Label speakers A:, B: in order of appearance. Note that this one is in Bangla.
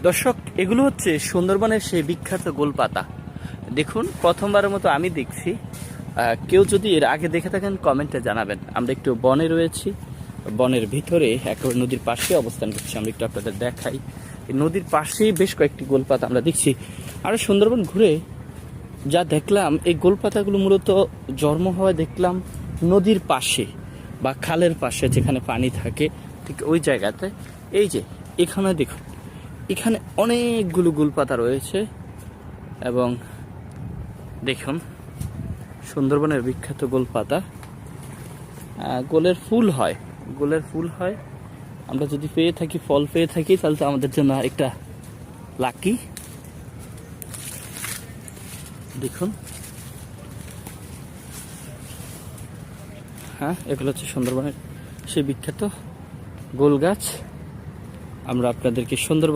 A: দর্শক, এগুলো হচ্ছে সুন্দরবনের সেই বিখ্যাত গোলপাতা। দেখুন, প্রথমবারের মতো আমি দেখছি। কেউ যদি এর আগে দেখে থাকেন কমেন্টে জানাবেন। আমরা একটু বনে রয়েছি, বনের ভিতরে একেবারে নদীর পাশে অবস্থান করছি। আমরা একটু আপনাদের দেখাই, এই নদীর পাশেই বেশ কয়েকটি গোলপাতা আমরা দেখছি। আর সুন্দরবন ঘুরে যা দেখলাম, এই গোলপাতাগুলো মূলত জন্ম হওয়া দেখলাম নদীর পাশে বা খালের পাশে, যেখানে পানি থাকে ঠিক ওই জায়গাতে। এই যে এখানে দেখুন, এখানে অনেকগুলো গোলপাতা রয়েছে। এবং দেখুন, সুন্দরবনের বিখ্যাত গোলপাতা। গোলের ফুল হয়, গোলের ফুল হয়। আমরা যদি পেয়ে থাকি, ফল পেয়ে থাকি, তাহলে তো আমাদের জন্য একটা লাকি। দেখুন, হ্যাঁ, এগুলো হচ্ছে সুন্দরবনের সেই বিখ্যাত গোল গাছ। আমরা আপনাদেরকে সুন্দরবন